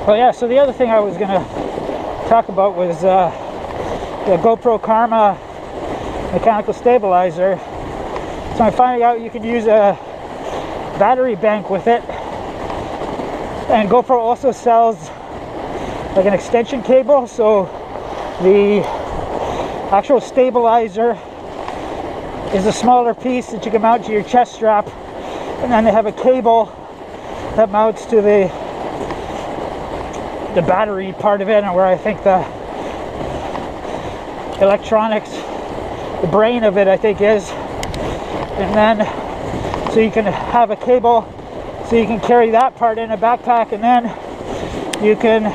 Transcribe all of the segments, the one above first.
Oh yeah, so the other thing I was gonna talk about was the GoPro Karma mechanical stabilizer. So I'm finding out you can use a battery bank with it, and GoPro also sells like an extension cable, so the actual stabilizer is a smaller piece that you can mount to your chest strap, and then they have a cable that mounts to the battery part of it, and where I think the electronics, the brain of it I think is, and then so you can have a cable so you can carry that part in a backpack, and then you can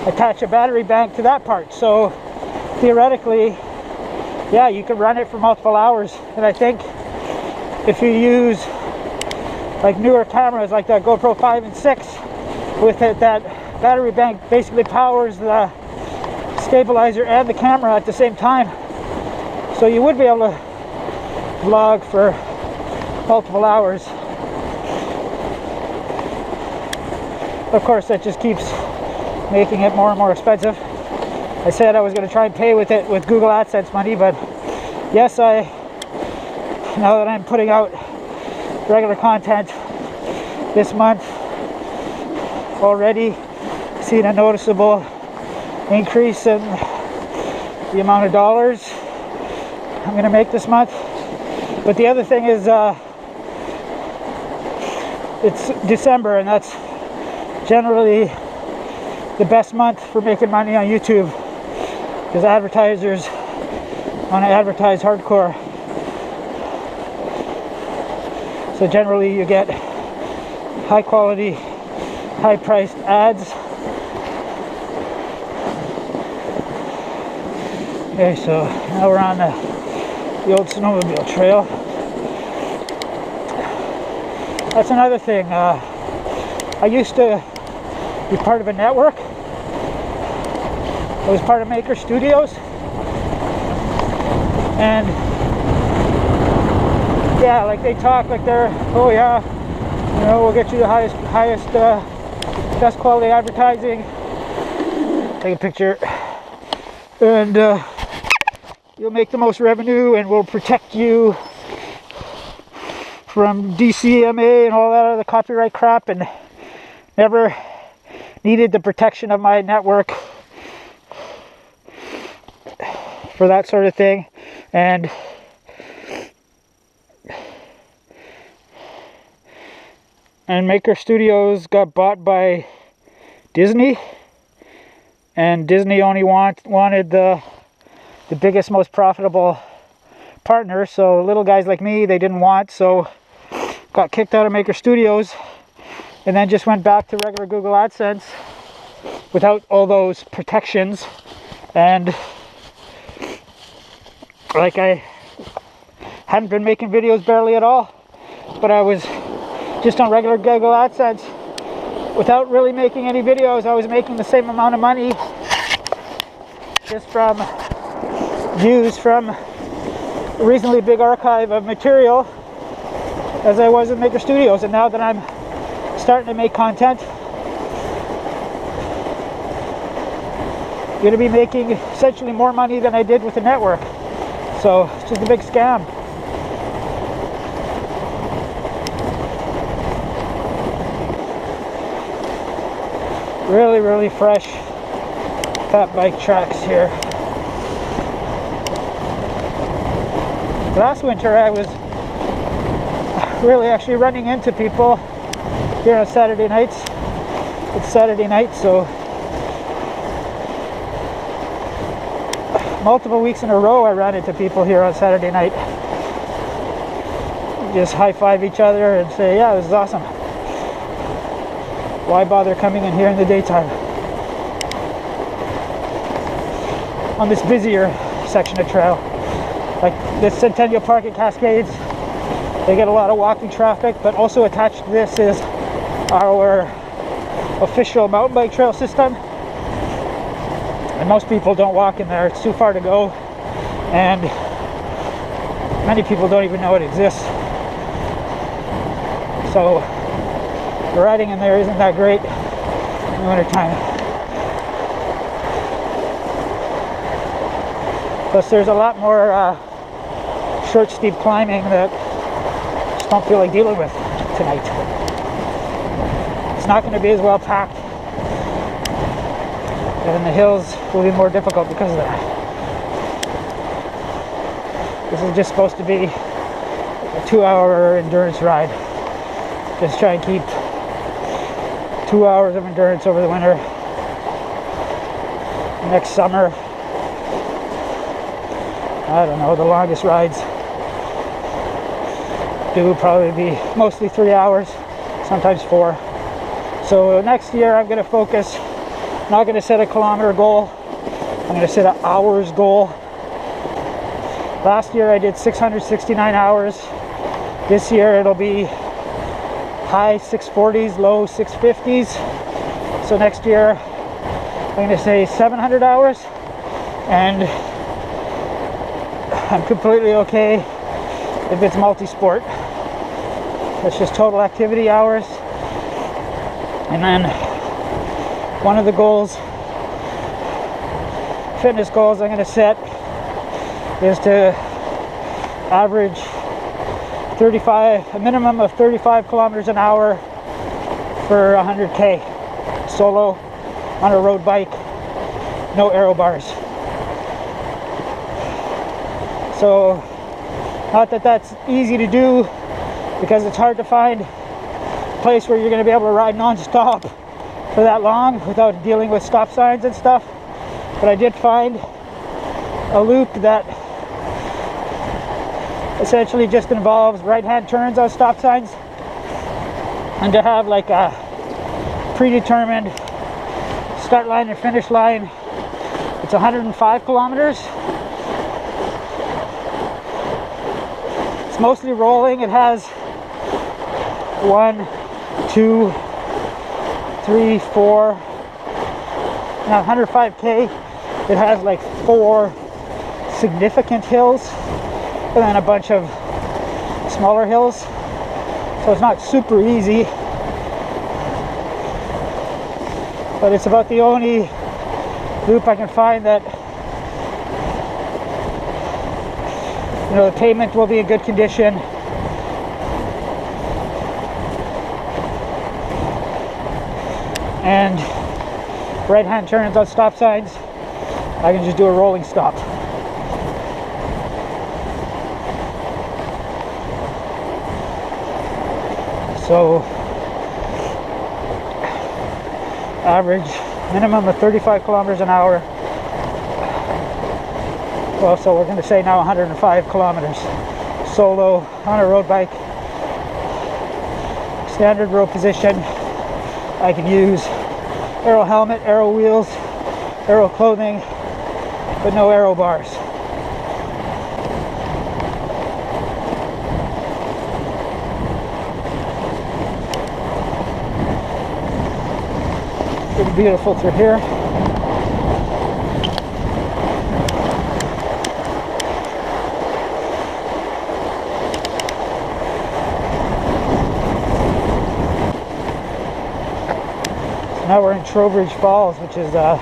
attach a battery bank to that part. So theoretically, yeah, you can run it for multiple hours. And I think if you use like newer cameras like that GoPro 5 and 6 with it, that battery bank basically powers the stabilizer and the camera at the same time. So you would be able to vlog for multiple hours. Of course, that just keeps making it more and more expensive. I said I was going to try and pay with it with Google AdSense money, but yes, now that I'm putting out regular content this month, already seen a noticeable increase in the amount of dollars I'm going to make this month. But the other thing is it's December, and that's generally the best month for making money on YouTube, because advertisers want to advertise hardcore. So generally you get high quality, high priced ads. Okay, so now we're on the old snowmobile trail. That's another thing. I used to be part of a network. I was part of Maker Studios, and yeah, like they talk like they're, oh yeah, you know, we'll get you the highest best quality advertising. Take a picture, and you'll make the most revenue, and we'll protect you from DCMA and all that other copyright crap, and never needed the protection of my network for that sort of thing. And Maker Studios got bought by Disney, and Disney only wanted the biggest, most profitable partner, so little guys like me they didn't want, so got kicked out of Maker Studios, and then just went back to regular Google AdSense without all those protections. And like, I hadn't been making videos barely at all, but I was just on regular Google AdSense without really making any videos. I was making the same amount of money just from views from a reasonably big archive of material as I was in Maker Studios. And now that I'm starting to make content, I'm going to be making essentially more money than I did with the network. So it's just a big scam. Really, really fresh fat bike tracks here. Last winter I was really actually running into people here on Saturday nights. It's Saturday night, so multiple weeks in a row I ran into people here on Saturday night. Just high-five each other and say, yeah, this is awesome. Why bother coming in here in the daytime? On this busier section of trail. Like this Centennial Park at Cascades, they get a lot of walking traffic, but also attached to this is our official mountain bike trail system. And most people don't walk in there, it's too far to go, and many people don't even know it exists. So the riding in there isn't that great. in the wintertime. Plus there's a lot more short, steep climbing that I just don't feel like dealing with tonight. It's not going to be as well packed, and the hills will be more difficult because of that. This is just supposed to be a 2-hour endurance ride. Just try and keep 2 hours of endurance over the winter. Next summer, I don't know, the longest rides do probably be mostly 3 hours, sometimes 4. So next year I'm going to focus, I'm not going to set a kilometer goal, I'm going to set an hours goal. Last year I did 669 hours. This year it'll be high 640s, low 650s. So next year I'm going to say 700 hours, and I'm completely okay if it's multi-sport. That's just total activity hours. And then one of the goals, fitness goals I'm going to set, is to average a minimum of 35 kilometers an hour for 100K solo on a road bike, no aero bars. So not that that's easy to do, because it's hard to find a place where you're going to be able to ride non-stop for that long without dealing with stop signs and stuff. But I did find a loop that essentially just involves right-hand turns on stop signs, and to have like a predetermined start line and finish line. It's 105 kilometers. It's mostly rolling. It has 1, 2, 3, 4. Now 105K, it has like 4 significant hills and then a bunch of smaller hills. So it's not super easy, but it's about the only loop I can find that, you know, the pavement will be in good condition. And right-hand turns on stop signs, I can just do a rolling stop. So average minimum of 35 kilometers an hour. Well, so we're going to say now 105 kilometers solo on a road bike. Standard road position. I can use aero helmet, aero wheels, aero clothing, but no aero bars. Pretty beautiful through here. Now we're in Trowbridge Falls, which is a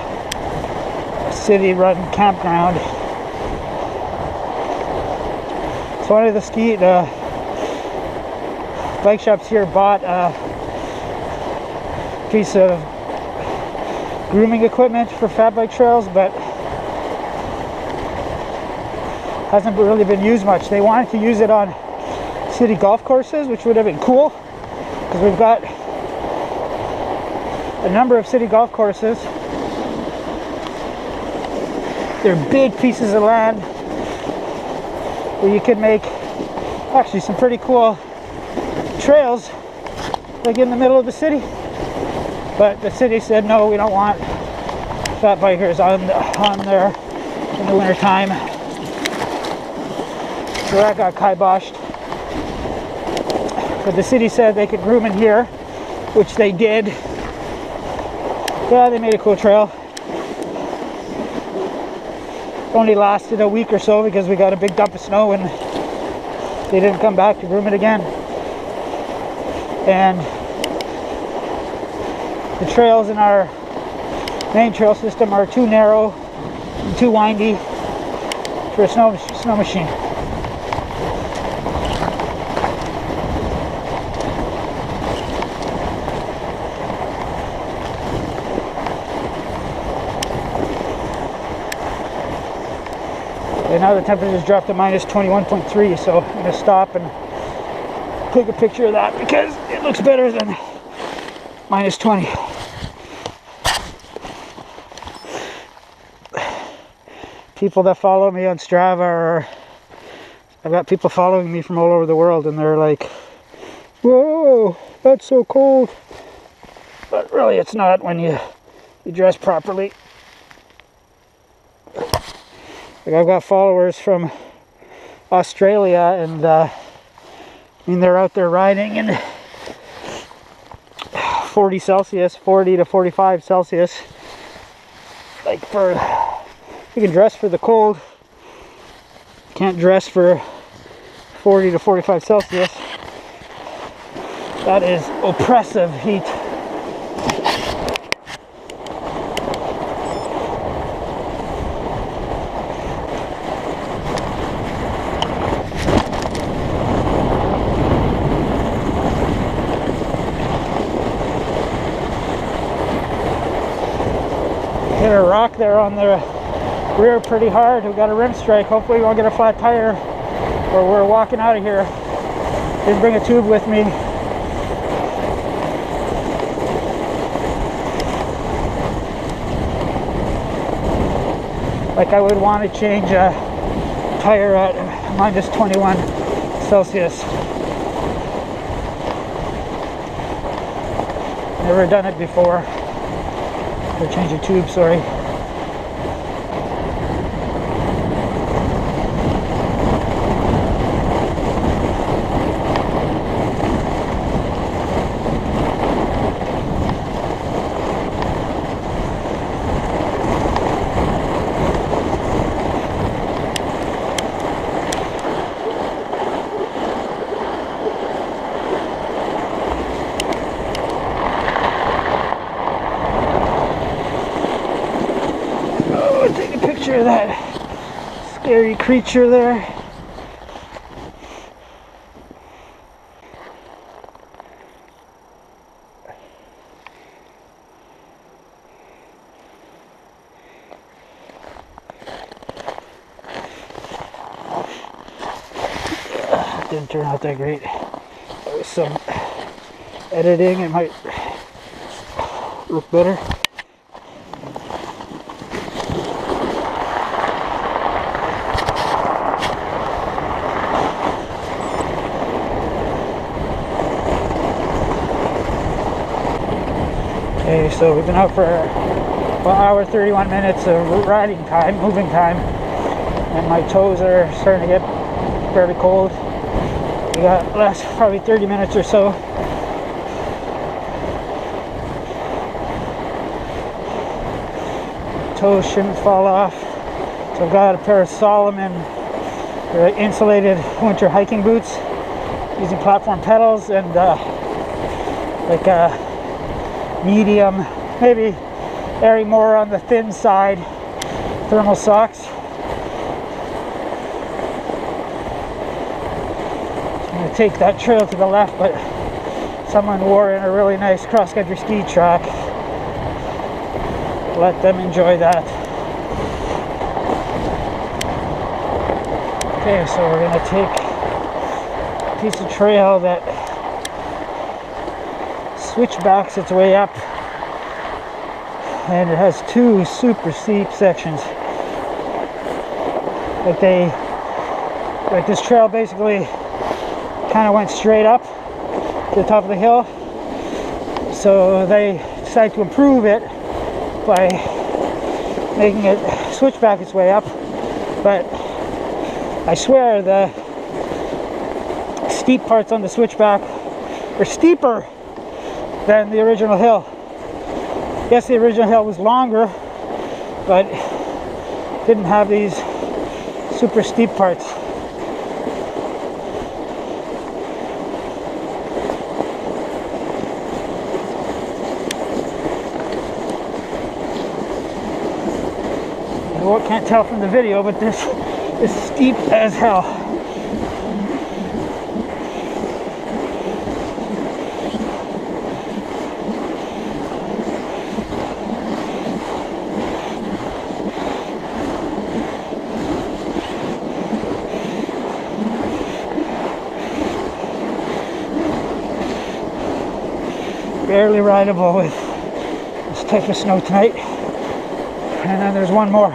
city-run campground. So one of the bike shops here bought a piece of grooming equipment for fat bike trails, but hasn't really been used much. They wanted to use it on city golf courses, which would have been cool, because we've got a number of city golf courses. They're big pieces of land where you can make actually some pretty cool trails, like in the middle of the city. But the city said, no, we don't want fat bikers on there in the winter time. So that got kiboshed. But the city said they could groom in here, which they did. Yeah, they made a cool trail. Only lasted a week or so because we got a big dump of snow and they didn't come back to groom it again. And the trails in our main trail system are too narrow and too windy for a snow machine. And now the temperature's dropped to minus 21.3, so I'm going to stop and take a picture of that because it looks better than minus 20. People that follow me on Strava are, I've got people following me from all over the world, and they're like, whoa, that's so cold. But really it's not when you dress properly. Like, I've got followers from Australia, and I mean, they're out there riding in 40 Celsius, 40 to 45 Celsius. Like, you can dress for the cold, you can't dress for 40 to 45 Celsius. That is oppressive heat. Hit a rock there on the rear pretty hard. We got a rim strike. Hopefully we won't get a flat tire, or we're walking out of here. Didn't bring a tube with me. Like, I would want to change a tire at minus 21 Celsius. Never done it before. Or change a tube, sorry. Of that scary creature there. Didn't turn out that great. With some editing, it might look better. Okay, so we've been out for 1 hour 31 minutes of riding time, moving time, and my toes are starting to get fairly cold. We got last probably 30 minutes or so. Toes shouldn't fall off. So I've got a pair of Solomon insulated winter hiking boots using platform pedals, and like a medium, maybe airing more on the thin side, thermal socks. I'm going to take that trail to the left, but someone wore in a really nice cross-country ski track. Let them enjoy that. Okay, so we're going to take a piece of trail that switchbacks its way up, and it has 2 super steep sections. Like this trail basically kind of went straight up to the top of the hill, so they decided to improve it by making it switchback its way up. But I swear the steep parts on the switchback are steeper than the original hill. Yes, the original hill was longer, but didn't have these super steep parts. You can't tell from the video, but this is steep as hell. Barely rideable with this type of snow tonight. And then there's one more.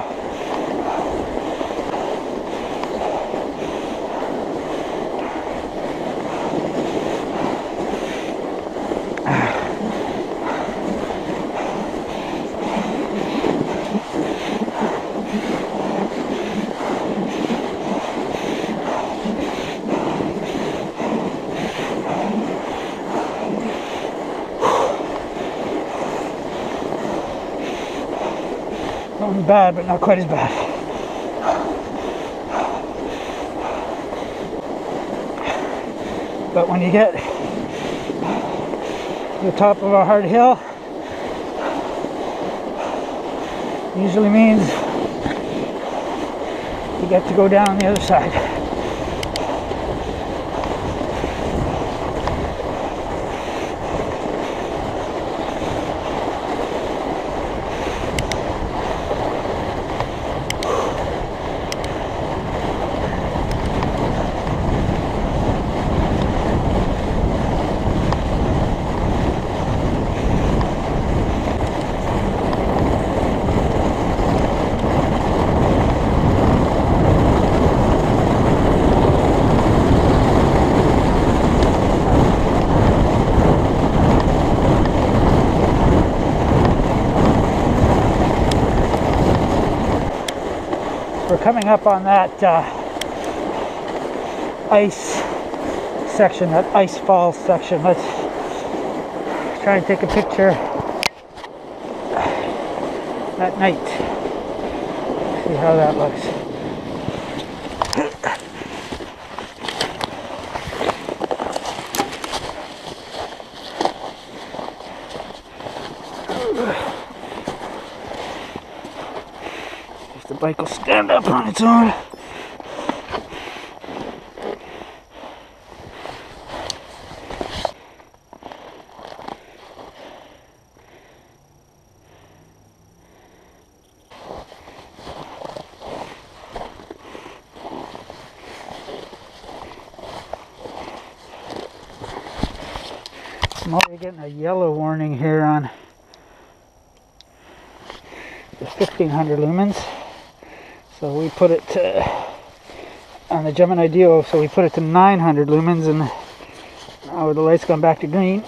Going bad, but not quite as bad. But when you get to the top of a hard hill, usually means you get to go down the other side. We're coming up on that ice section, that ice fall section. Let's try and take a picture at night. See how that looks. The bike will stand up on its own. I'm already getting a yellow warning here on the 1500 lumens. So we put it to, on the Gemini Duo, so we put it to 900 lumens, and now the light's gone back to green.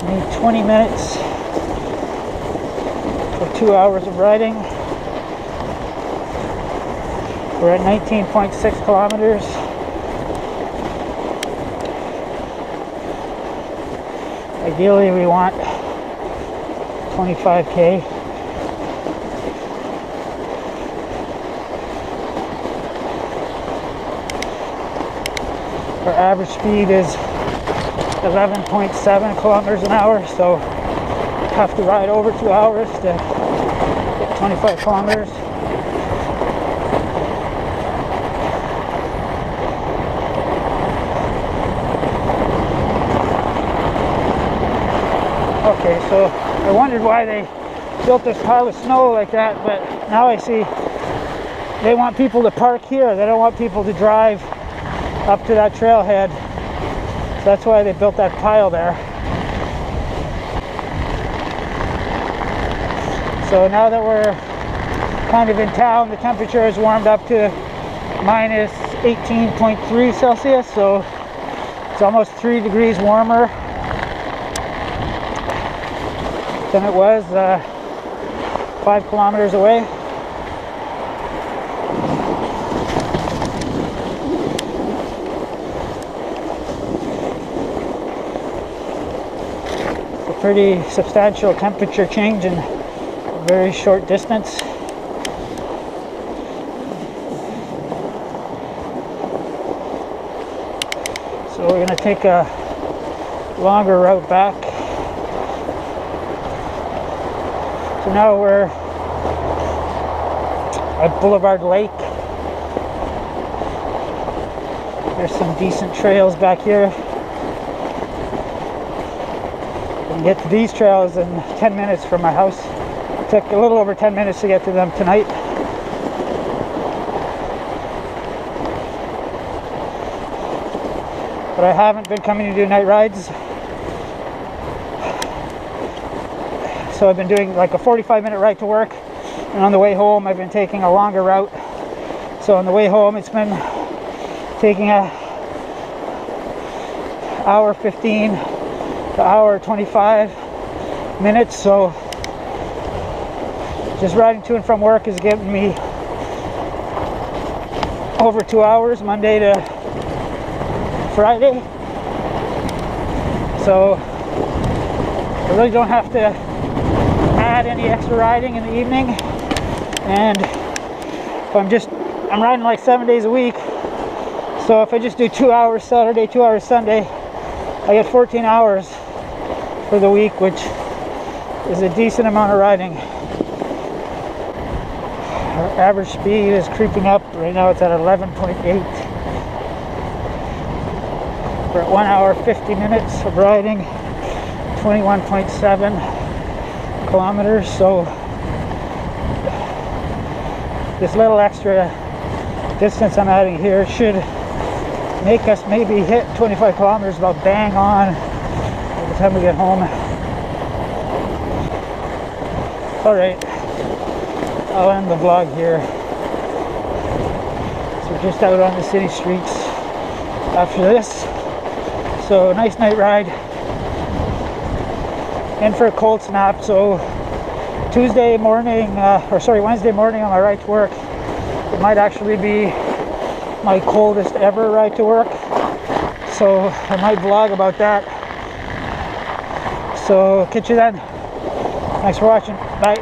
Need 20 minutes for 2 hours of riding. We're at 19.6 kilometers. Ideally we want 25k. Our average speed is 11.7 kilometers an hour, so have to ride over 2 hours to get 25 kilometers. Okay, so I wondered why they built this pile of snow like that, but now I see they want people to park here. They don't want people to drive up to that trailhead. That's why they built that pile there. So now that we're kind of in town, the temperature has warmed up to minus 18.3 Celsius, so it's almost 3 degrees warmer than it was 5 kilometers away. pretty substantial temperature change in a very short distance. So we're going to take a longer route back. So now we're at Boulevard Lake. There's some decent trails back here. We can get to these trails in 10 minutes from my house. It took a little over 10 minutes to get to them tonight. But I haven't been coming to do night rides. So I've been doing like a 45-minute ride to work, and on the way home I've been taking a longer route. So on the way home it's been taking a hour 15 to hour 25 minutes. So just riding to and from work is getting me over 2 hours Monday to Friday. So I really don't have to add any extra riding in the evening, and if I'm riding like 7 days a week, so if I just do 2 hours Saturday, 2 hours Sunday, I get 14 hours for the week, which is a decent amount of riding. Our average speed is creeping up. Right now it's at 11.8. We're at 1 hour 50 minutes of riding, 21.7 kilometers. So this little extra distance I'm adding here should make us maybe hit 25 kilometers about bang on by the time we get home. Alright, I'll end the vlog here. So we're just out on the city streets after this. So nice night ride. In for a cold snap. So Wednesday morning on my ride to work, it might actually be my coldest ever ride to work. So I might vlog about that. So catch you then. Thanks for watching. Bye.